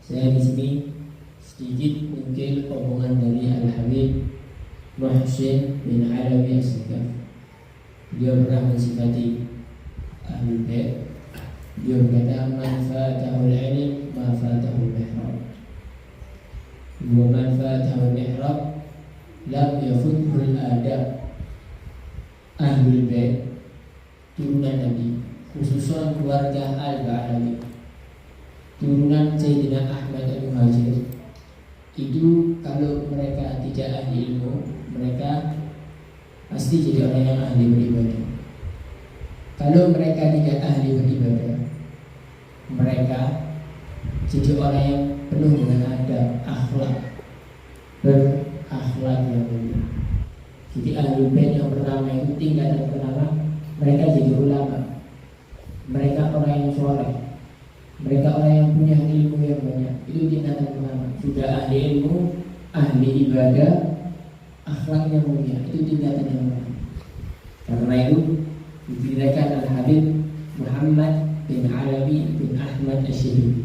Saya di sini sedikit mungkin omongan dari Al-Habib Muhsin bin Alawi As-Sagaf. Dia pernah mensifati Ahlul Bait. Dia berkata, "Man fatahul ilm, ma fatahul mihrab. Wa man fatahul mihrab, lam yafuthul adab." Ahlul Bait, turunan Nabi, khususnya keluarga Al-Ba'alawi, turunan Sayyidina Ahmad Al-Muhajir, itu kalau mereka tidak ahli ilmu, mereka pasti jadi orang yang ahli beribadah. Kalau mereka tidak ahli beribadah, mereka jadi orang yang penuh dengan adab, akhlak, berakhlak yang mulia. Jadi Ahlul Bait yang pertama itu, tingkatan pertama, mereka jadi ulama, mereka orang yang soleh, mereka orang yang punya ilmu yang banyak. Itu tingkatan pertama. Sudah ahli ilmu, ahli ibadah, akhlaknya mulia. Itu tingkatan yang pertama. Karena itu didirikan Al-Habib Muhammad bin Alawi bin Ahmad Asy-Syihri.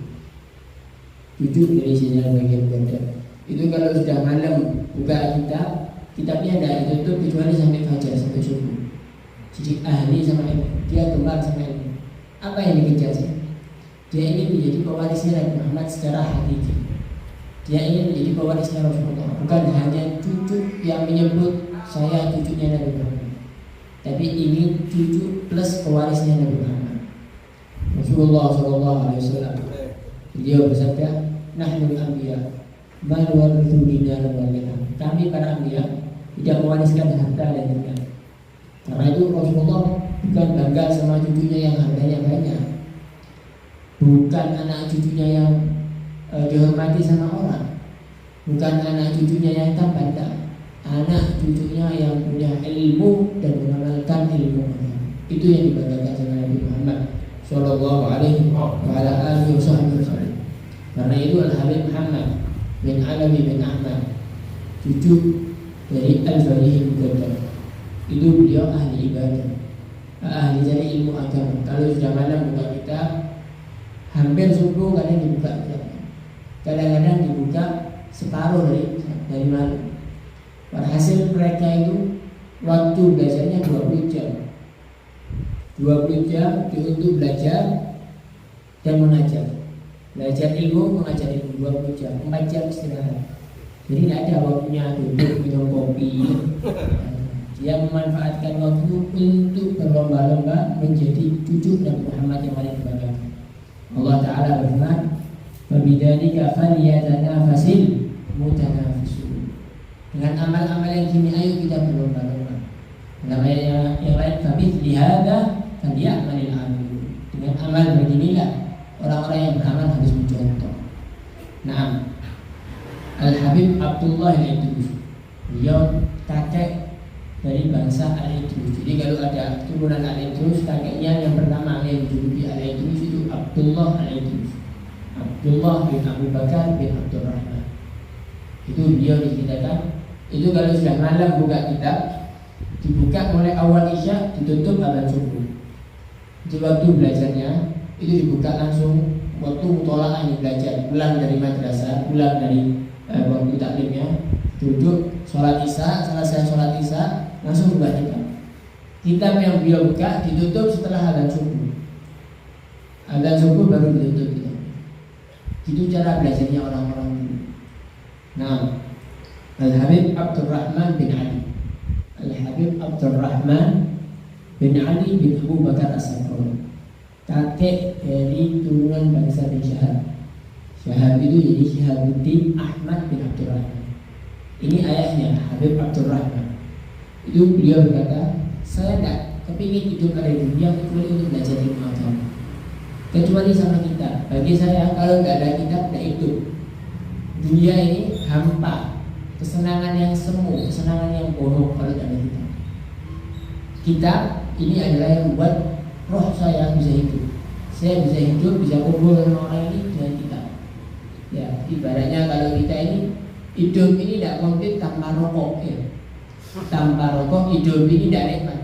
Duduk dari sini bagian badan. Itu kalau sudah malam buka kitabnya tidak ditutup kecuali sampai fajar, sampai subuh. Jadi ahli sama ilmu, dia gemar sama ilmu. Apa yang dikejar sih? Dia ingin menjadi pewarisnya Nabi Muhammad secara hakiki. Dia ingin menjadi pewarisnya Rasulullah, bukan hanya cucu yang menyebut saya cucunya Nabi Muhammad, tapi ingin cucu plus pewarisnya Nabi Muhammad. Rasulullah SAW, beliau bersabda, "Nahnul anbiya, ma nuwarithu dinar wal dirham." Kami para anbiya tidak mewariskan harta dan dunia. Karena itu Rasulullah bukan bangga sama cucunya yang harganya banyak, bukan anak cucunya yang dihormati sama orang, bukan anak cucunya yang tambah, anak cucunya yang punya ilmu dan mengamalkan ilmu. Itu yang dibanggakan sama Nabi Muhammad Sallallahu Alaihi Wasallam. Karena itu Al-Habib Muhammad bin Alawi bin Ahmad, cucu dari Al-Fadhil Muqaddam, itu beliau ahli ibadah, ahli cari ilmu agama. Kalau sudah malam buka kitab, hampir subuh kadang dibuka kitab, kadang-kadang dibuka separuh dari malam. Hasil mereka itu waktu belajarnya 20 jam 20 jam untuk belajar dan mengajar. Belajar ilmu, mengajar ilmu 20 jam, 4 jam istirahat. Jadi tidak ada waktunya duduk minum kopi. Dia memanfaatkan waktu untuk berlomba-lomba menjadi cucu Nabi Muhammad yang paling dibanggakan. Allah Ta'ala berfirman, "Fabidzalika falyatanafasil mutanafisun." Dengan amal-amal yang gini ayo kita berlomba-lomba. Dalam ayat yang lain, "Fabitsli hadza falyamalil 'amilun." Dengan amal beginilah orang-orang yang beramal harus mencontoh. Nah, Al-Habib Abdullah Al-Idrus, beliau kakek dari bangsa Al-Idrus. Jadi kalau ada turunan Al-Idrus, kakeknya yang pertama yang dijuluki Al-Idrus itu Abdullah Al-Idrus, Abdullah bin Abu Bakar bin Abdurrahman. Itu beliau diceritakan. Itu kalau sudah malam buka kitab, dibuka mulai awal Isya, ditutup adzan subuh. Di waktu belajarnya itu dibuka langsung waktu mutola'ah yang belajar, pulang dari madrasah, pulang dari waktu taklimnya, duduk sholat isya, selesai sholat isya langsung buka kitab. Kitab yang beliau buka ditutup setelah adzan subuh. Adzan subuh baru ditutup kitab. Itu cara belajarnya orang-orang dulu. Nah, Al-Habib Abdurrahman bin Ali, Al-Habib Abdurrahman bin Ali bin Abu Bakar As-Sakoni, kakek dari turunan bangsa bin Syahab. Syahab itu jadi Syihabuddin Ahmad bin Abdurrahman. Ini ayahnya Habib Abdurrahman. Itu beliau berkata, "Saya tidak kepingin hidup dari dunia kecuali untuk belajar ilmu agama, kecuali sama kita. Bagi saya kalau tidak ada kitab tidak hidup. Dunia ini hampa, kesenangan yang semu, kesenangan yang bohong kalau tidak ada kitab. Kitab ini adalah yang membuat roh saya bisa hidup. Saya bisa hidup, bisa kumpul dengan orang ini dengan kitab. Ya, ibaratnya kalau kita ini hidup ini tidak komplit tanpa rokok, ya. Tanpa rokok hidup ini tidak nikmat.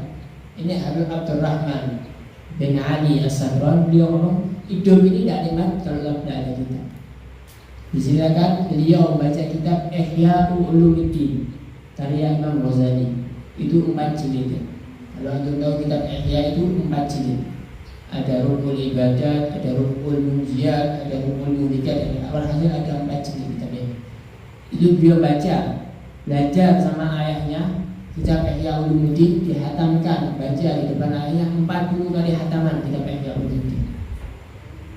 Ini Habib Abdurrahman bin Ali As-Sakoni, beliau ngomong hidup ini tidak nikmat kalau tidak ada kitab. Disilakan beliau membaca kitab Ihya Ulumuddin karya Imam Ghazali. Itu 4 jilid. Kalau antum tahu kitab Ihya itu 4 jilid. Ada Rukul Ibadat, ada Rukul Munjiat, ada Rukul Muhlikat, walhasil ada 4 jilid kitabnya. Itu beliau baca, belajar sama ayahnya kitab Ihya Ulumuddin, dihatamkan, baca di depan ayahnya 40 kali hataman kitab Ihya Ulumuddin.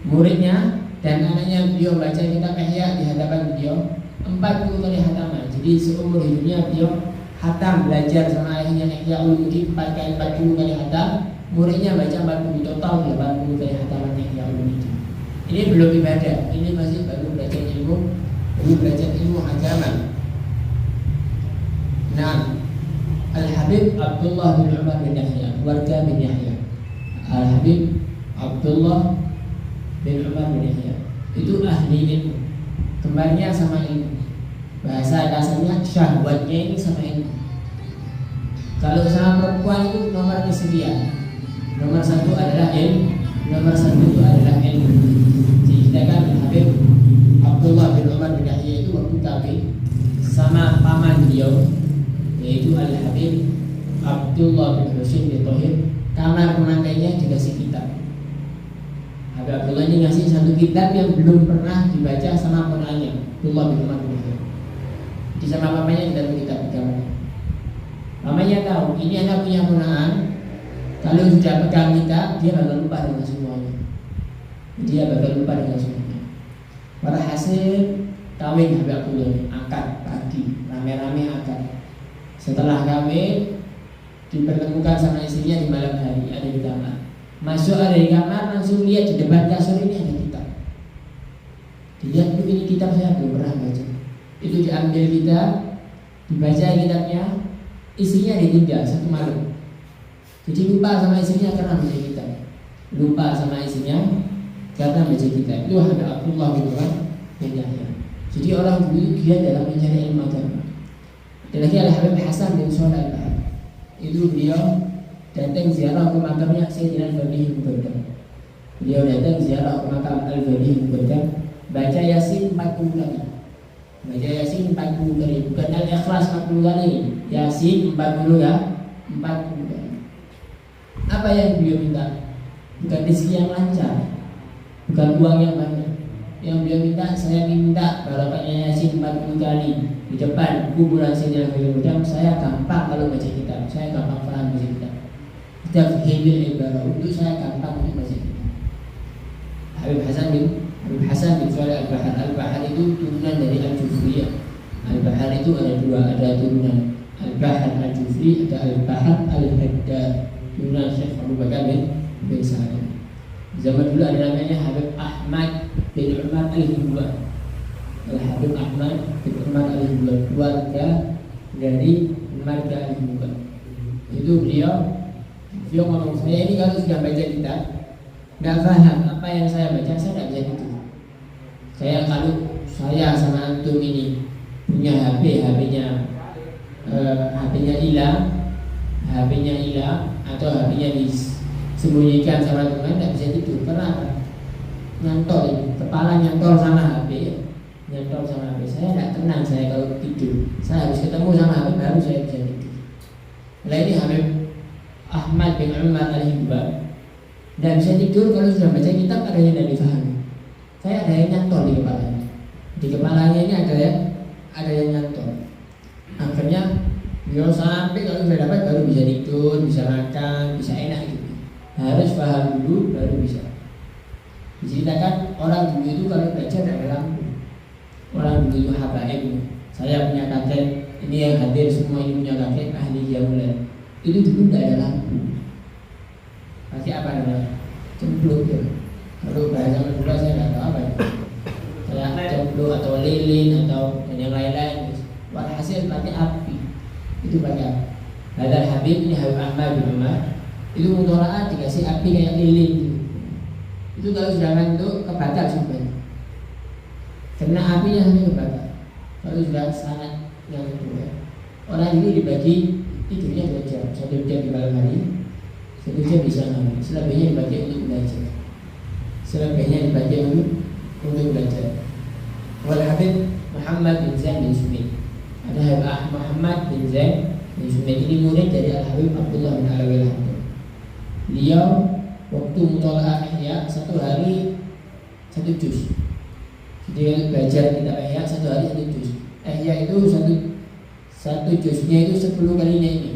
Muridnya dan anaknya beliau baca kitab Ihya di hadapan beliau 40 kali hataman. Jadi seumur hidupnya beliau hatam, belajar sama ayahnya Ihya Ulumuddin 4 kali 40 kali hatam. Muridnya baca 40, total 80 kali hataman Ihya Ulumuddin. Ini belum ibadah, ini masih baru belajar ilmu agama. Nah, Al-Habib Abdullah bin Umar bin Yahya, warga bin Yahya. Al-Habib Abdullah bin Umar bin Yahya itu ahli ilmu, kembarnya sama ilmu. Bahasa dasarnya syahwatnya ini sama ilmu. Kalau sama perempuan itu nomor kesekian. Nomor 1 adalah ilmu, nomor 1 itu adalah ilmu. Diceritakan Habib Abdullah bin Umar bin Yahya itu waktu kawin sama paman beliau, yaitu Al-Habib Abdullah bin Husain bin Thohir, kamar pemantainya dikasih kitab. Habib Abdullah ini ngasih satu kitab yang belum pernah dibaca sama ponaknya Abdullah bin Umar bin Yahya. Di sama mamanya ditaruh kitab di kamarnya. Mamanya tahu ini anak punya ponakan, kalau sudah pegang kitab dia bakal lupa dengan semuanya. Dia bakal lupa dengan semuanya. Walhasil kawin Habib Abdullah ini, akad pagi, rame-rame akad. Setelah kawin dipertemukan sama istrinya di malam hari, ada di kamar. Masuk ada di kamar, langsung lihat di depan kasur ini ada kitab. Dilihat, ini kitab saya belum pernah baca. Itu diambil kitab, dibaca kitabnya, istrinya ditinggal 1 malam. Jadi lupa sama istrinya karena baca kitab. Lupa sama istrinya karena baca kitab. Itu Habib Abdullah bin Umar bin Yahya. Jadi orang dulu giat dalam mencari ilmu agama. Dan lagi ada Habib Hasan bin Shalih Al-Bahar. Itu beliau datang ziarah ke makamnya Sayyidina Al-Fadhil Mubarak. Beliau datang ziarah ke makam Al-Fadhil Mubarak, baca Yasin 40 kali. Baca Yasin 40 kali, bukan Al-Ikhlas 40 kali. Yasin 40 ya, 40 kali. Apa yang beliau minta? Bukan rezeki yang lancar, bukan uang yang banyak. Yang beliau minta, saya minta barokahnya Yasin 40 kali di depan kuburan Sayyidina Al-Fadhil Mubarak. Saya gampang kalau baca kitab, saya gampang paham baca kitab. Tafhimil ibarah, untuk saya gampang untuk baca kitab. Habib Hasan bin Shalih Al-Bahar. Al-Bahar itu turunan dari Al-Jufriyah. Al-Bahar itu ada 2, ada turunan Al-Bahar Al-Jufri, ada Al-Bahar Al-Haddad, turunan Syekh Abu Bakar bin Sa'id. Zaman dulu ada namanya Habib Ahmad bin Umar Al-Hibban. Al-Habib Ahmad bin Umar Al-Hibban, keluarga dari marga Al-Hibban. Itu beliau ngomong, saya ini kalau sudah baca kitab nggak paham apa yang saya baca, saya nggak bisa tidur. Kalau saya sama antum ini punya HP-nya hilang atau HP-nya disembunyikan sama teman, nggak bisa tidur. Karena nyantol, kepala nyantol sama HP, Saya nggak tenang saya kalau tidur. Saya harus ketemu sama HP baru saya bisa tidur. Nah ini Habib Ahmad bin Umar Al-Hibban, dan bisa tidur kalau sudah baca kitab ada yang tidak difahami. Saya ada yang nyantol di kepalanya. Di kepalanya ini ada yang nyantol. Akhirnya beliau sampai kalau sudah dapat baru bisa tidur, bisa makan, bisa enak gitu. Harus paham dulu baru bisa. Diceritakan orang dulu itu kalau belajar tidak ada lampu. Orang dulu itu habaib. Saya punya kakek, ini yang hadir semua ini punya kakek ahli jamulan. Itu dulu tidak ada lampu. Pakai apa namanya? Cemplung ya. Kalau bahasa Madura saya nggak tahu apa ya. Saya cemplung atau lilin atau yang lain-lain. Walhasil pakai api. Itu pakai api. Hadal Habib ini Habib Ahmad bin Umar. Itu mutola'at dikasih api kayak lilin. Itu kalau sudah ngantuk kebakar semuanya. Karena apinya sampai kebakar. Kalau sudah sangat ngantuk ya. Orang ini dibagi tidurnya 2 jam, 1 jam di malam hari, 1 jam di siang hari. Selebihnya dipakai untuk belajar. Walhasil Habib Muhammad bin Zain bin Sumit. Ada Habib Muhammad bin Zain bin Sumit, ini murid dari Al Habib Abdullah bin Alawi Al-Hamdani. Beliau waktu mutola'ah Ihya satu hari satu juz. Jadi belajar kitab Ihya satu hari satu juz. Ihya itu satu juznya itu 10 kalinya ini.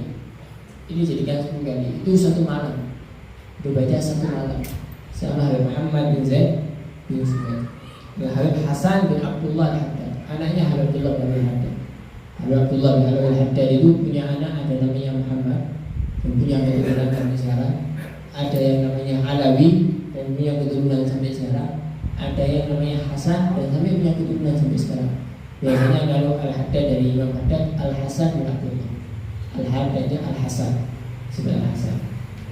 Ini jadikan 10 kali. Itu satu malam. Itu baca satu malam. Sama Habib Muhammad bin Zain bin Sumit. Habib Hasan bin Abdullah Al-Haddad, anaknya Habib Abdullah bin Al-Haddad. Habib Abdullah bin Al-Haddad itu punya anak, ada namanya Muhammad dan punya keturunan sampai sekarang. Ada yang namanya Alawi dan punya keturunan sampai sekarang. Ada yang namanya Hasan dan sampai punya keturunan sampai sekarang. Biasanya kalau Al-Haddad dari Imam Haddad, Al-Hasan bin Abdullah. Al-Haddadnya Al-Hasan, sebelah Hasan.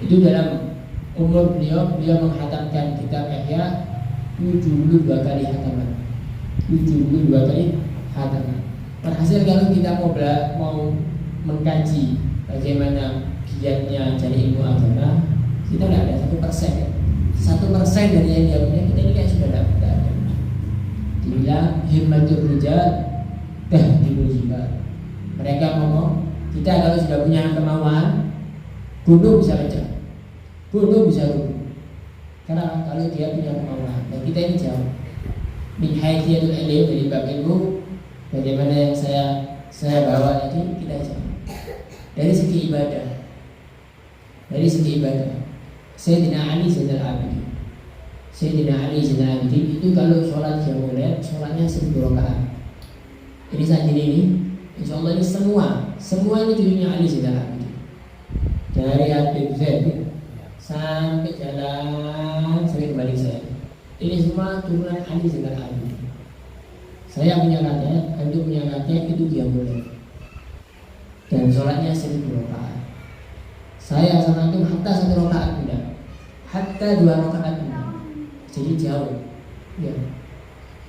Itu dalam umur beliau menghatamkan kitab Ihya 72 kali hataman. 72 kali hataman. Perhasil kalau kita mau mengkaji bagaimana giatnya cari ilmu agama, kita tidak ada 1%. 1% dari yang dia punya kita ini kan sudah dapat. Dibilang himmatul rijal tahdibul jibal. Mereka ngomong, kita kalau sudah punya kemauan, gunung bisa pecah, gunung bisa runtuh. Karena kalau dia punya kemauan, dan kita ini jauh. Min haithiyatul ilm, dari bab ilmu, bagaimana yang saya bawa tadi, kita jauh. Dari segi ibadah, Sayyidina Ali Zainal Abidin. Sayyidina Ali Zainal Abidin itu kalau sholat jamulet, sholatnya 1000 rakaat. Ini saat ini, insya Allah ini semua ini cucunya Ali Zainal Abidin. Dari Habib Zain sampai jalan sampai kembali saya. Ini semua turunan Ali Zainal Abidin. Saya punya kakek, antum punya kakek, itu dia boleh. Dan sholatnya 1000 rakaat. Saya sama antum hatta 1 rakaat tidak, hatta 2 rakaat tidak. Jadi jauh. Ya.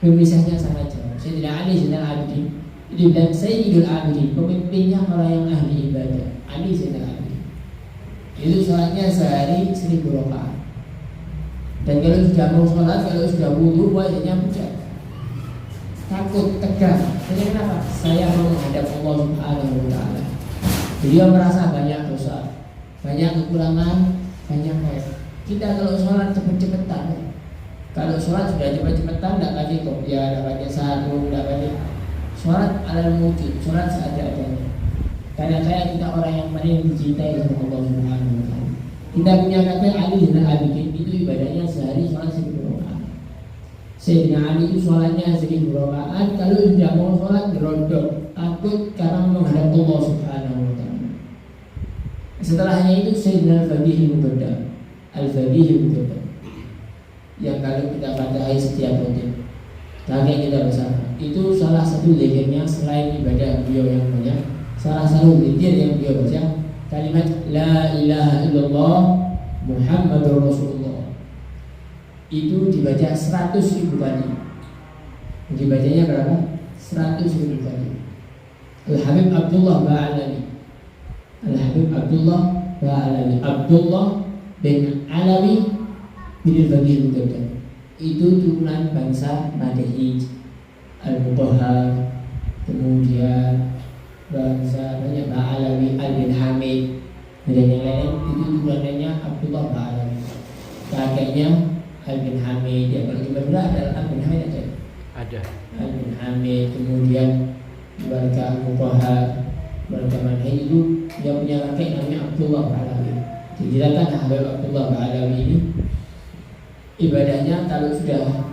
Pemisahnya sangat jauh. Saya tidak Ali Zainal Abidin. Itu bilang Sayyidul Abidin, pemimpinnya orang yang ahli ibadah. Ali Zainal Abidin. Itu sholatnya sehari 1000 rakaat. Dan kalau sudah mau sholat, kalau sudah wudu, wajahnya pucat, takut, tegang. Jadi kenapa? Saya mau menghadap Allah Subhanahu wa Ta'ala. Beliau merasa banyak dosa, banyak kekurangan, banyak khair. Kita kalau sholat cepet-cepetan, kalau sholat sudah cepet-cepetan, tidak pakai kopiah, tidak pakai sarung, tidak pakai. Sholat alal wujud, sholat seadanya. Karena kita orang yang paling dicintai sama Allah Subhanahu wa Ta'ala. Kita punya kakek Ali Zainal Abidin, itu ibadahnya sehari sholat 1000 rakaat. Sayyidina Ali itu sholatnya 1000 rakaat. Kalau tidak mau sholat berodok, takut karena menghadap Allah Subhanahu wa Ta'ala. Setelahnya itu Sayyidina Al-Faqih Al-Muqaddam, Al-Faqih Al-Muqaddam, yang kalau kita fatihi setiap rutin, kakek kita bersama. Itu salah satu legendnya selain ibadah beliau yang banyak. Salah satu zikir yang beliau baca kalimat La ilaha illallah Muhammadur Rasulullah. Itu dibaca 100.000 kali. Dibacanya berapa? 100.000 kali. Al-Habib Abdullah Ba'alani, Al-Habib Abdullah Ba'alani, Abdullah bin Alawi bin Al-Faqih Al-Muqaddam. Itu turunan bangsa Madai, Al-Mutahhar, kemudian bangsa banyak Ba'alawi, Al-Bin Hamid dan yang lain. Itu turunannya Abdullah Ba'alawi, kakeknya Al-Bin Hamid. Ya, kalau di Madura ada Al-Bin Hamid ada Al-Bin Hamid, kemudian keluarga Mutahhar, keluarga Madai itu yang punya kakek namanya Abdullah Ba'alawi. Dijelaskan Habib Abdullah Ba'alawi ini ibadahnya kalau sudah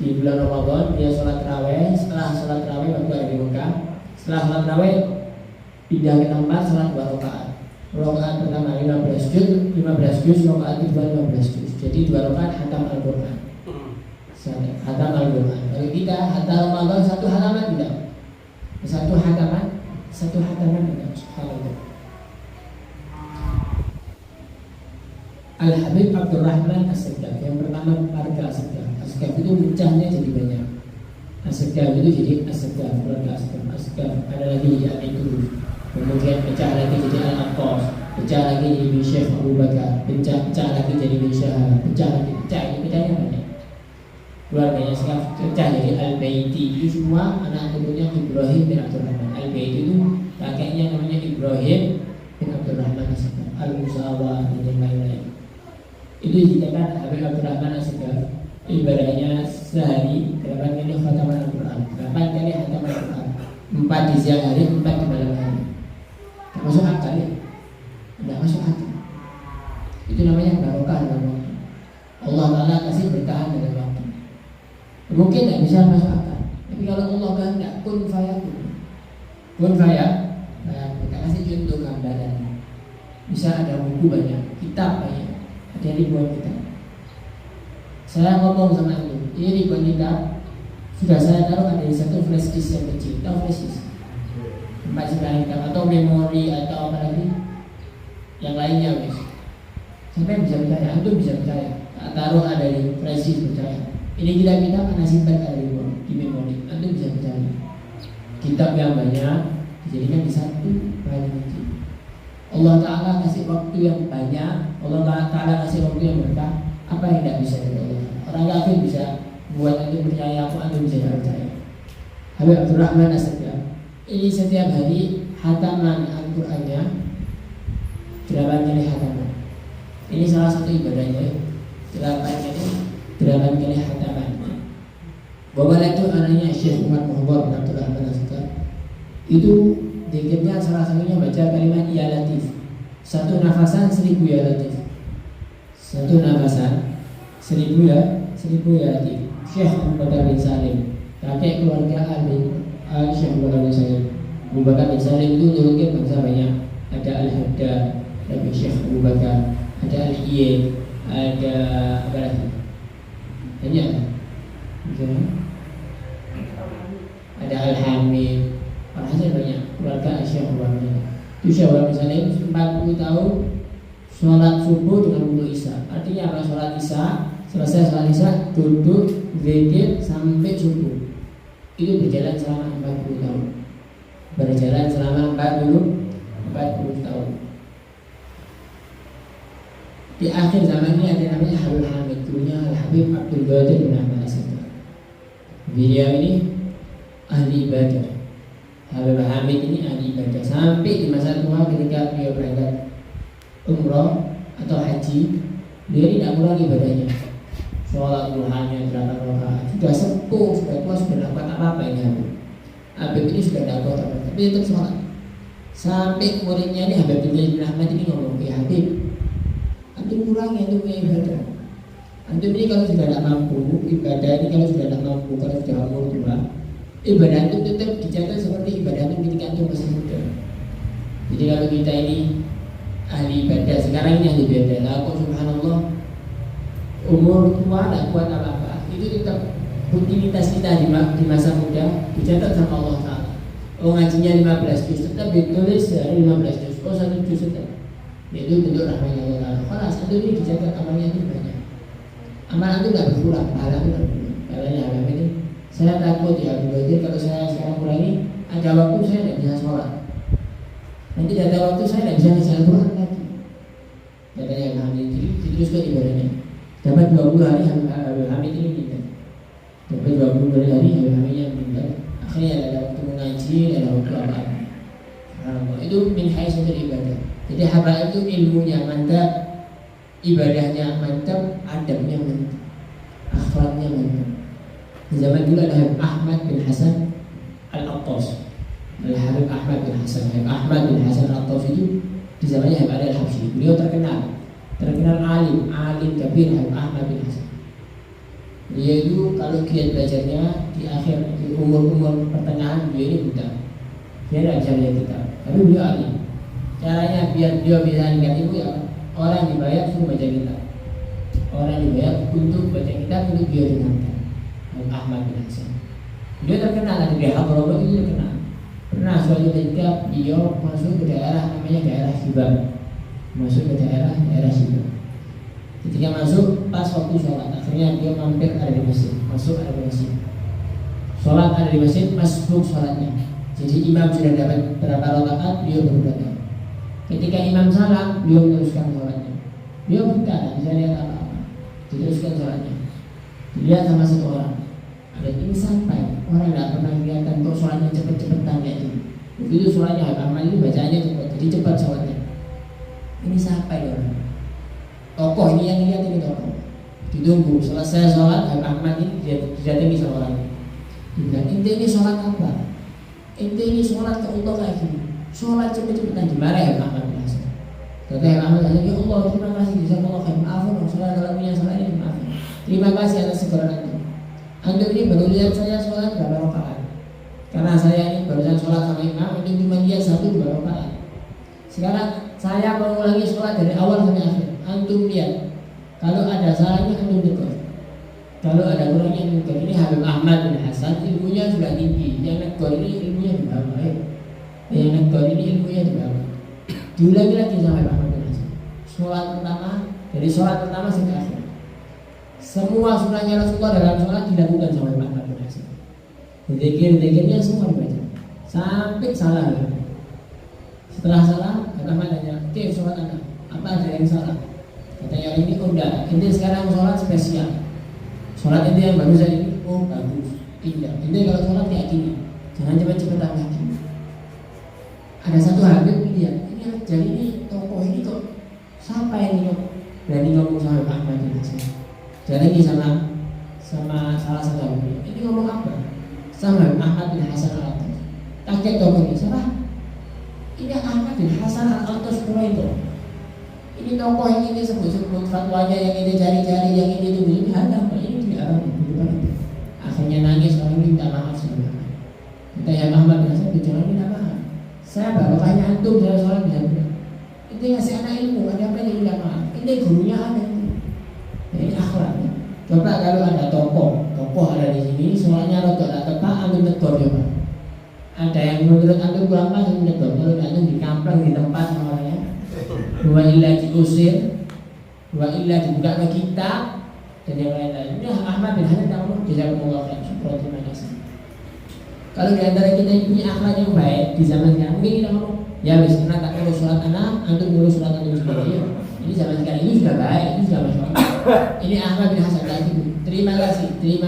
di bulan Ramadan dia sholat tarawih. Setelah sholat tarawih waktu ada di Mekah, setelah sholat tarawih pindah ke tempat sholat 2 rakaat. Rakaat pertama 15 juz, rakaat kedua 15 juz. Jadi 2 rakaat hatam Al-Quran. Hatam Al-Quran. Kalau kita hatam Ramadan 1 halaman tidak, 1 hataman tidak. Subhanallah. Al-Habib Abdurrahman As-Segaf, yang pertama keluarga As-Segaf. As-Segaf itu pecahnya jadi banyak. As-Segaf itu jadi As-Segaf, keluarga As-Segaf. As-Segaf ada lagi ya itu. Kemudian pecah lagi jadi Al-Aqqas, pecah lagi jadi bin Syekh Abu Bakar, pecah lagi jadi bin Syahab, pecah lagi, pecahnya banyak. keluarganya Askaf pecah jadi Al-Baiti. Itu semua anak turunnya Ibrahim bin Abdurrahman. Al-Baiti itu kakeknya namanya Ibrahim bin Abdurrahman Askaf, Al-Musawa dan yang lain-lain. Itu dikatakan Habib Abdurrahman Askaf ibadahnya sehari 8 kali khataman Al-Quran, 8 kali khataman Al-Quran, 4 di siang hari, 4 di malam hari. Tidak masuk akal ya? Tidak masuk akal. Itu namanya barokah dalam waktu. Allah Ta'ala kasih bertahan dalam waktu. Mungkin tidak bisa masuk akal, tapi kalau Allah kehendak kun fayakun, kun fayakun. Kita kasih contoh gambaran. Bisa ada buku banyak, kitab banyak, ada ribuan kitab. Saya ngomong sama ini ribuan kitab sudah saya taruh ada di satu flash disk yang kecil. Tahu flash disk? Tempat simpan kitab atau memori atau apa lagi yang lainnya, guys. Sampai bisa percaya, antum bisa percaya. Taruh ada di flash disk, percaya. Ini kitab-kitab anak simpan ada di memori, antum bisa percaya. Kitab yang banyak dijadikan di satu file kecil. Allah Ta'ala kasih waktu yang banyak, Allah Ta'ala kasih waktu yang berkah. Apa yang tidak bisa dari Allah? Orang kafir bisa buat antum percaya, apa antum bisa tidak percaya. Habib Abdurrahman Askaf ini setiap hari hataman Al-Qur'annya 8 kali hataman. Ini salah satu ibadahnya, 8 kali hataman. Bapak itu anaknya Syekh Umar Muhammad bin Abdurrahman Askaf. Itu dikirnya salah satunya baca kalimat Ya Latif. Satu nafasan 1000 Ya Latif. Satu nafasan 1000 ya Latif. Syekh Abu Bakar bin Salim, kakek keluarga Syekh Abu Bakar bin Salim. Abu Bakar bin Salim itu nurutkan bangsa banyak. Ada Al-Hadda, ada Syekh Abu Bakar, ada Al-Iyad, ada apa lagi? Banyak. Ada Al-Hamid. Alhasil banyak keluarga Syekh Abu Bakar. Itu Syekh Abu Bakar bin Salim 40 tahun sholat subuh dengan wudu isya. Artinya apa? Sholat isya, selesai sholat isya, duduk, zikir sampai subuh. Itu berjalan selama 40 tahun. Berjalan selama 40 tahun. Di akhir zaman ini ada namanya Habib Hamid, dulunya Al-Habib Abdul Qadir bin Ahmad As-Sattar. Beliau ini ahli ibadah. Habib Hamid ini ahli ibadah sampai di masa tua ketika beliau berangkat umroh atau haji, dia tidak kurang ibadahnya. Sholat duhanya 8 rakaat. Sudah sepuh, sudah tua, sudah dapat apa-apa ini Habib ini sudah dapat apa, tapi tetap sholat. Sampai muridnya ini Habib bin Ahmad ini ngomong, ya Habib, antum kurangi antum punya ibadah. Antum ini kalau sudah tidak mampu ibadah ini, kalau sudah tidak mampu, kalau sudah umur tua, ibadah antum tetap dijaga seperti ibadah antum ketika antum masih muda. Jadi kalau kita ini ahli ibadah, sekarang ini ahli ibadah, lah kok subhanallah umur tua tidak kuat apa-apa, itu tetap rutinitas kita di masa muda dicatat sama Allah Ta'ala. Oh ngajinya 15 juz, tetap ditulis dari 15 juz, oh 1 juz tetap. Itu bentuk rahmatnya Allah Ta'ala. Kalau satu ini dicatat amalnya itu banyak. Amal itu tidak berkurang, pahala itu tidak berkurang. Kalanya alam ini, saya takut ya berarti kalau saya sekarang kurangi, ada waktu saya tidak bisa sholat. Nanti ada waktu saya tidak bisa ngaji Al-Quran lagi. Katanya Hamid, jadi diteruskan ibadahnya. Dapat 20 hari Hamid ini meninggal. Dapat 20 hari Hamid yang meninggal. Akhirnya ada waktu mengaji, ada waktu apa-apa. Itu min haisatul ibadah. Jadi habaib itu ilmunya mantap, ibadahnya mantap, adabnya mantap, akhlaknya mantap. Di zaman dulu ada Habib Ahmad bin Hasan Al-Attas. Habib Ahmad bin Hasan, Habib Ahmad bin Hasan Al-Attas itu di zamannya Habib Ali Al-Habsyi. Beliau terkenal alim kabir Habib Ahmad bin Hasan. Dia itu kalau giat belajarnya di akhir di umur pertengahan beliau ini buta. Dia tidak bisa lihat kitab, tapi beliau alim. Caranya biar beliau bisa ingat itu ya orang dibayar suruh baca kitab. Orang dibayar untuk baca kitab untuk beliau dengarkan. Habib Ahmad bin Hasan. Beliau terkenal di Hadramaut itu terkenal. Pernah suatu ketika beliau masuk ke daerah namanya daerah Hibah. Masuk ke daerah Hibah. Ketika masuk pas waktu sholat, akhirnya beliau mampir ada di masjid. Masuk ada di masjid. Sholat ada di masjid, masuk sholatnya. Jadi imam sudah dapat berapa rakaat, beliau baru datang. Ketika imam salam, beliau meneruskan sholatnya. Beliau buta, tidak bisa lihat apa-apa. Diteruskan sholatnya. Dilihat sama satu orang, ada ini sampai orang tidak pernah kelihatan kok sholatnya cepet-cepetan kayak gitu. Begitu sholatnya Habib Ahmad ini bacaannya cepat, jadi cepat sholatnya. Ini sampai orang. Tokoh ini yang lihat ini tokoh. Ditunggu selesai sholat Habib Ahmad ini didatangi sama orang ini. Dibilang, ente ini sholat apa? Ente ini sholat ke Allah kayak gini. Sholat cepet-cepetan dimarahi Habib Ahmad bin Hasan. Kata Habib Ahmad, ya Allah terima kasih jazakallahu khairan. Maaf dong, sholat kalau punya sholat ini maaf. Terima kasih atas segala antum. Antum ini baru lihat saya sholat berapa rakaat. Karena saya ini barusan sholat sama imam, itu cuma lihat 1-2 rakaat. Sekarang saya mengulangi sholat dari awal sampai akhir. Antum lihat, kalau ada salahnya antum tegur, kalau ada kurangnya antum tegur. Ini Habib Ahmad bin Hasan ilmunya sudah tinggi. Yang tegur ini ilmunya juga baik. Yang tegur ini ilmunya juga baik. Diulangi lagi sama Habib Ahmad bin Hasan. Sholat pertama, dari sholat pertama sampai akhir. Semua sunnahnya Rasulullah dalam sholat dilakukan sama Habib Ahmad bin Hasan. Zikir-zikirnya semua dibaca sampai salah. Setelah salah, kata Ahmad tanya, oke sholat anda, apa ada yang salah? Katanya ini udah, ini sekarang sholat spesial. Sholat ini yang bagus ini, oh bagus, indah. Ini kalau sholat kayak gini, jangan cepet-cepetan lagi. Ada satu Habib lihat, ini jadi ini tokoh ini kok siapa ini kok berani ngomong sama Habib Ahmad bin Hasan? Jadi sama salah satu Habib, ini ngomong apa? Sama Habib Ahmad bin Hasan al-Attas. Kaget tokoh ini, siapa? Ini Ahmad bin Hasan al-Attas itu. Ini tokoh yang ini sebut-sebut fatwanya, yang ini cari-cari, yang ini tunggu ini ada apa? Ini di Arab. Akhirnya nangis orang ini minta maaf sama kita yang Ahmad bin Hasan bicara minta maaf. Saya baru tanya antum saya sholat bisa benar. Itu ngasih anak ilmu, ada apa yang minta maaf? Ini gurunya ada. Ini akhlak. Coba kalau ada tokoh ada di sini, soalnya rotok tak tepat, antum tegur coba. Ada yang menurut antum kurang pas, antum tegur. Kalau antum dikamplang di tempat sama orangnya, dua ilah diusir, dua ilah dibuka ke kita, dan yang lain-lain. Ini Ahmad bin Hasan tak ngomong, jazakumullah khairan, syukur terima kasih. Kalau di antara kita yang punya akhlak yang baik di zaman sekarang, mungkin kita ngomong, ya wis, karena tak ngurus sholat anak, antum ngurus sholat antum sendiri. Ini zaman sekarang ini sudah baik, ini sudah masalah. Ini Ahmad bin Hasan lagi. Terima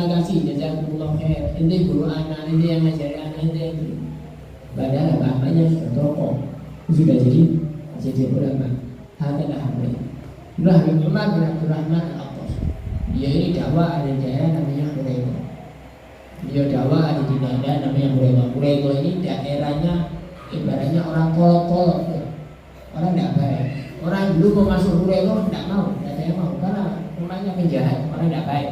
kasih, jazakumullah khair. Ini guru anak, ini yang ngajari anak, ini yang guru. Padahal bapaknya sudah tokoh, sudah jadi ulama. Hadalah Habib. Itulah Habib Umar bin Abdurrahman al-Attas. Dia ini dakwah ada di daerah namanya Hurairah. Dia dakwah ada di daerah namanya Hurairah. Hurairah ini daerahnya ibaratnya orang kolot-kolot, orang tidak baik. Orang dulu mau masuk Hurairah tidak mau, tidak ada yang mau karena rumahnya penjahat, orang tidak baik.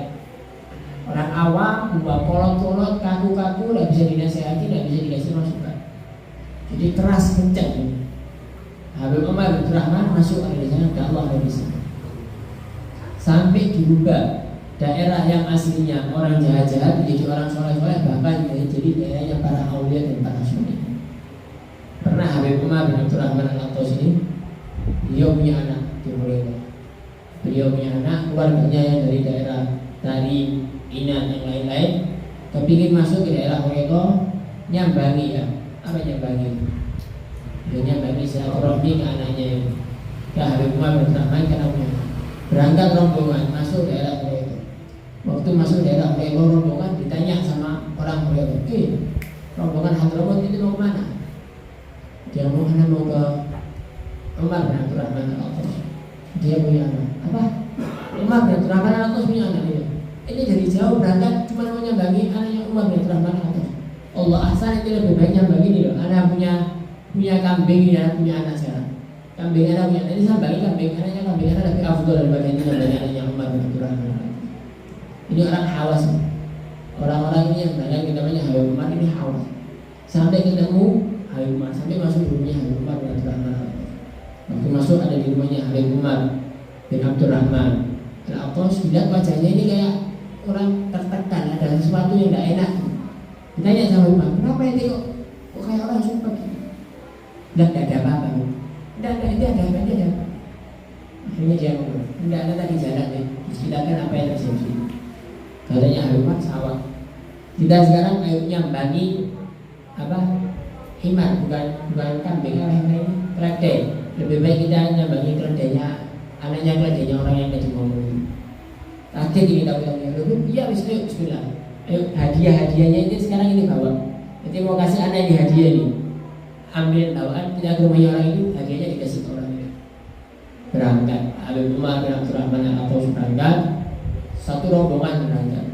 Orang awam, buat kolot-kolot, kaku-kaku, tidak bisa dinasihati, tidak bisa dikasih masukan. Jadi keras kencang. Habib Umar bin Abdurrahman masuk di sana, dakwah di sana. Sampai dirubah daerah yang aslinya orang jahat-jahat menjadi orang soleh-soleh, bahkan jadi daerahnya para aulia dan para syuhada. Pernah Habib Umar bin Abdurrahman al-Attas ini, beliau punya anak di Hurairah. Beliau punya anak, keluarganya yang dari daerah Tari, Inan, yang lain-lain, kepingin masuk ke daerah Hurairah, nyambangi ya. Apa nyambangi? Dia nyambangi silaturahmi ke anaknya yang ke Habib Umar bin Abdurrahman karena punya anak. Berangkat rombongan masuk daerah Hurairah. Waktu masuk daerah Hurairah, rombongan ditanya sama orang Hurairah, rombongan Hadramut itu mau kemana? Dia mau ke Umar bin Abdurrahman al-Attas. Dia punya anak. Apa? Umar bin Abdurrahman al-Attas punya anak dia. Ini dari jauh berangkat cuma mau nyambangi anaknya Umar bin Abdurrahman al-Attas. Allah ahsan, itu lebih baik nyambangi ini loh. Anak punya kambing, ya punya anak sekarang. Kambing anak punya anak, ini sambangi kambing anak lebih afdol daripada ini nyambangi anaknya Umar bin Abdurrahman al-Attas. Ini orang hawas. Orang-orang ini yang banyak namanya Habib Umar ini hawas. Sampai ketemu Habib Umar, sampai masuk rumahnya Habib Umar bin Abdurrahman al-Attas. Waktu masuk ada di rumahnya Habib Umar bin Abdurrahman al-Attas, dilihat wajahnya ini kayak orang tertekan, ada sesuatu yang tidak enak. Ditanya sama Umar, kenapa ini kok kayak orang sumpah gitu? Tidak ada apa-apa. Tidak ada apa-apa. Akhirnya dia ngomong, tidak ada tadi jalan ya. Silakan apa yang terjadi. Katanya Habib Umar sawah. Kita sekarang ayo nyambangi apa? Himar, bukan kambing, himar ini keledai. Lebih baik kita nyambangi keledainya, anaknya keledainya orang yang tadi ngomong. Kaget ini tamu-tamunya. Iya bismillah. Ayo hadiahnya ini sekarang ini bawa. Nanti mau kasih anak ini hadiah ini. Ambil bawaan kita ke rumahnya orang itu, hadiahnya dikasih ke orang itu. Berangkat. Habib Umar bin Abdurrahman atau berangkat. Satu rombongan berangkat.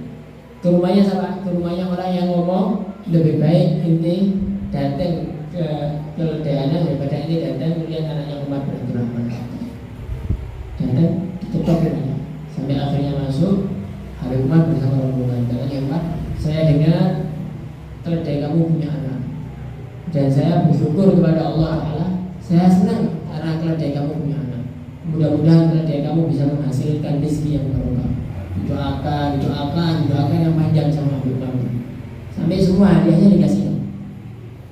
Ke rumahnya siapa? Ke rumahnya orang yang ngomong lebih baik inti datang ke keledaiannya daripada ini datang melihat anaknya Umar bin Abdurrahman. Datang diketok rumahnya sampai akhirnya masuk. Habib Umar bersama rombongan. Katanya Umar, saya dengar keledai kamu punya anak dan saya bersyukur kepada Allah Ta'ala. Saya senang karena keledai kamu punya anak. Mudah-mudahan keledai kamu bisa menghasilkan rezeki yang barokah. Doakan yang panjang sama Habib Umar. Sampai semua hadiahnya dikasih.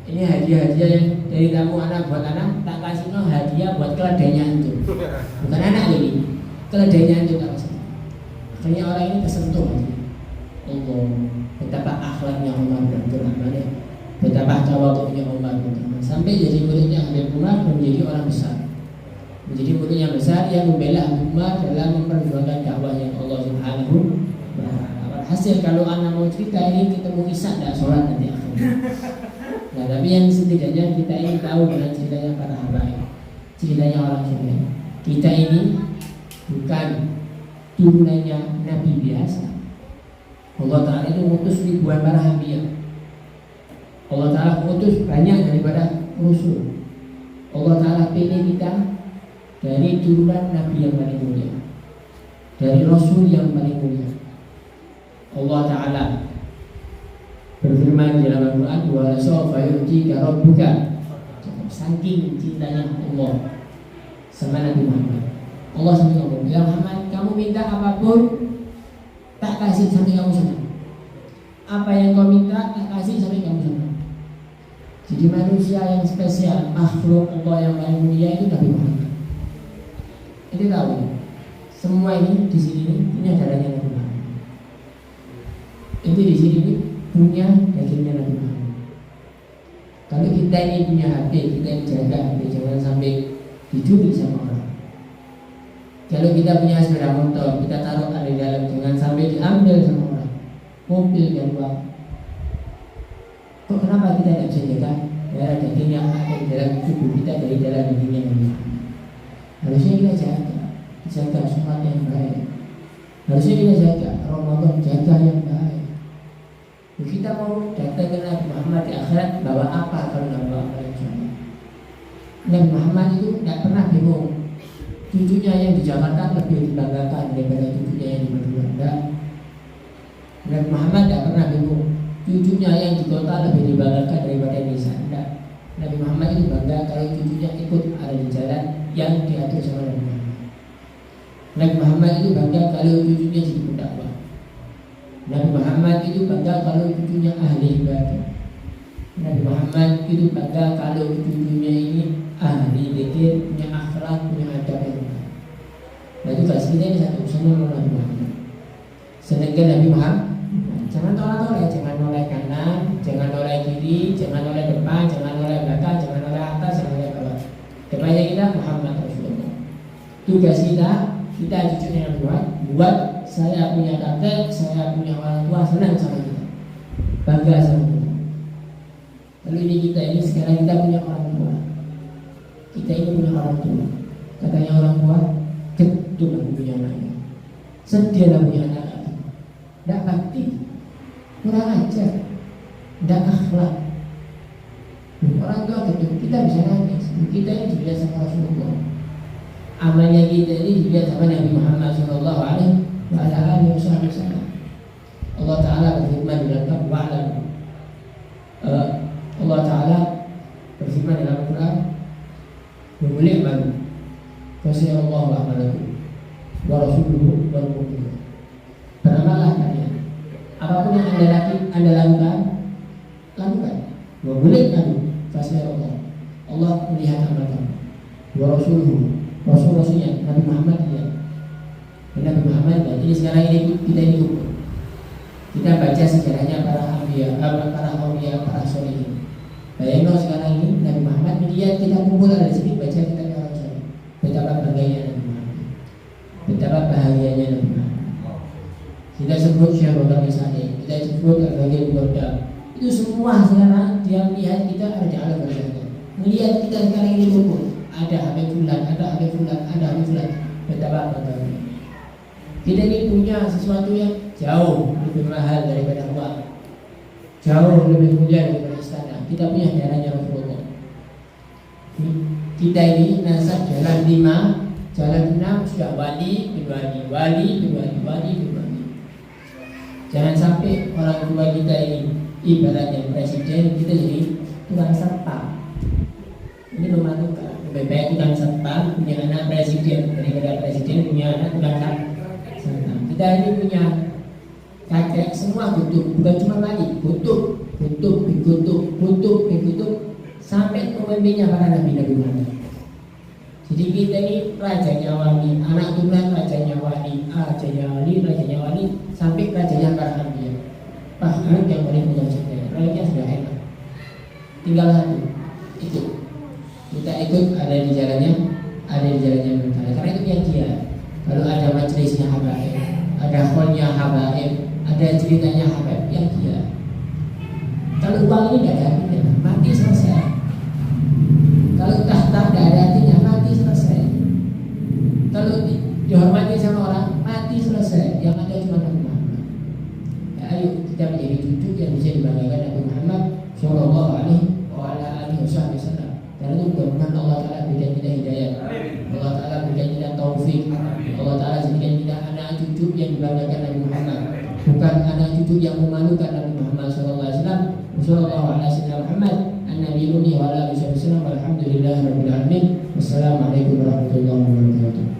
Ini hadiah-hadiah yang dari tamu anak buat anak, tak kasih no hadiah buat keledainya itu. Bukan anak ini, keledainya itu tak kasih. Akhirnya orang ini tersentuh. Allah, betapa akhlaknya Umar bin Abdurrahman ya. Betapa tawadhu'nya Umar bin Abdurrahman. Sampai jadi muridnya Habib Umar menjadi orang besar. Menjadi muridnya besar yang membela Habib Umar dalam memperjuangkan dakwahnya Allah Subhanahu wa ta'ala. Hasil kalau anak mau cerita ini ketemu Isa tidak sholat nanti akhirnya. Nah, tapi yang setidaknya kita ini tahu dengan ceritanya para habaib, ceritanya orang soleh. Kita ini bukan turunannya Nabi biasa. Allah Ta'ala itu mengutus ribuan para hambiyah. Allah Ta'ala mengutus banyak daripada Rasul. Allah Ta'ala pilih kita dari turunan Nabi yang paling mulia, dari Rasul yang paling mulia. Allah Ta'ala berfirman di dalam Al-Quran, wa sawfa yu'tika rabbuka. Saking cintanya Allah sama Nabi Muhammad, Allah sampai ngomong, ya Muhammad, kamu minta apapun tak kasih sampai kamu senang. Apa yang kau minta tak kasih sampai kamu senang. Jadi manusia yang spesial, makhluk Allah yang paling mulia itu Nabi Muhammad. Itu tahu. Semua ini di sini punya darahnya Nabi Muhammad. Itu di sini punya dagingnya Nabi Muhammad. Kalau kita ini punya hati, kita ini jaga hati, jangan sampai dicuri sama orang. Kalau kita punya sepeda motor, kita taruh ada di dalam, jangan sampai diambil sama orang. Mobil dan uang. Kok kenapa kita tidak bisa jaga darah daging yang ada di dalam tubuh kita dari darah dagingnya Nabi Muhammad? Harusnya kita jaga sholat yang baik. Harusnya kita jaga Ramadan, jaga yang baik. Kita mau datang ke Nabi Muhammad di akhirat, bawa apa kalau nggak bawa apa yang sama? Nabi Muhammad itu tidak pernah bingung. Cucunya yang di Jakarta lebih dibanggakan daripada cucunya yang di Madura. Nabi Muhammad tidak pernah bingung. Cucunya yang di kota lebih dibanggakan daripada di desa. Nabi Muhammad itu bangga kalau cucunya ikut ada di jalan yang diatur sama Nabi Muhammad. Nabi Muhammad itu bangga kalau cucunya jadi pendakwah. Nabi Muhammad itu bangga kalau cucunya ahli ibadah. Nabi Muhammad itu bangga kalau cucunya ini ahli zikir, punya akhlak, punya adab yang baik. Nah itu guys, kita ini satu senang Nabi Muhammad. Senangkan Nabi Muhammad. Jangan tolak-tolak, jangan noleh kanan, jangan noleh kiri, jangan noleh depan, jangan noleh belakang, jangan noleh atas, jangan noleh bawah. Depannya kita Muhammad Rasulullah. Tugas kita cucunya Nabi Muhammad, buat saya punya kakek, saya punya orang tua senang sama kita, bangga sama kita. Lalu ini kita ini sekarang kita punya orang tua. Kita ini punya orang tua. Katanya orang tua, ketuk aku punya anaknya. Sedih lah punya anak. Tidak bakti, kurang ajar, tidak akhlak. Orang tua ketuk, kita bisa nangis. Kita ini dilihat sama Rasulullah. Amalnya kita ini dilihat sama Nabi Muhammad Sallallahu Alaihi Wasallam. Allah Ta'ala berfirman dalam Al-Quran. Allah Ta'ala berfirman dalam Al-Quran, "Wa malu fasayallahu a'malakum wa rasuluhu wal mu'minun." Beramallah kalian. Apapun yang anda lakukan, lakukan. Wa malu fasayallahu. Allah melihat amal kamu. Wa rasuluhu, rasulnya Nabi Muhammad lihat. Nabi Muhammad lihat. Jadi sekarang ini kita hidup. Kita baca sejarahnya para awliya, para sholihin. Bayangkan sekarang ini Nabi Muhammad melihat kita kumpul ada di sini, baca kitabnya orang soleh. Betapa bangganya Nabi Muhammad, betapa bahagianya Nabi Muhammad. kita sebut Syekh Bakar Misani, kita sebut Al-Bagir Borda. Itu semua sekarang dia melihat kita ada di alam barzahnya. Melihat kita sekarang ini kumpul, ada Habib Fulan, ada Habib Fulan, ada Habib Fulan. Betapa bangga. Kita ini punya sesuatu yang jauh lebih mahal daripada uang, jauh lebih mulia daripada istana. Kita punya darahnya Rasulullah. Kita ini nasab jalan 5, jalan 6 sudah wali, wali, wali, wali, wali, wali. Jangan sampai orang tua kita ini ibaratnya presiden, kita jadi tukang satpam. Ini memalukan. Lebih baik tukang satpam punya anak presiden daripada presiden punya anak tukang satpam. Kita ini punya kakek semua kutub, bukan cuma wali, kutub, sampai pemimpinnya para nabi Muhammad. Jadi kita ini rajanya wali, anak turunan rajanya wali, rajanya wali, sampai rajanya para nabi. Mahmud yang paling punya cinta, rakyatnya sudah enak. Tinggal satu, itu kita ikut ada di jalannya berkala. Karena itu yang dia. Kalau ada majelisnya habaib, ada hallnya habaib, ada ceritanya habaib, yang dia. Kalau uang ini tidak ada artinya, mati selesai. Kalau tahta tidak ada artinya, mati selesai. Kalau dihormati sama orang, mati selesai. Yang ada cuma Nabi Muhammad. Ya, ayo kita menjadi cucu yang bisa dibanggakan Nabi Muhammad Sallallahu Alaihi Wasallam. Karena itu mudah-mudahan Allah Taala berikan kita hidayah, Allah Taala berikan kita taufik, Allah Taala jadikan kita anak cucu yang dibanggakan Nabi Muhammad, bukan anak cucu yang memalukan Nabi Muhammad Sallallahu Alaihi Wasallam. Sallallahu Alaihi Wasallam. An-Nabi wa ala alihi wasallam. Alhamdulillahirabbil alamin. Wassalamualaikum warahmatullahi wabarakatuh.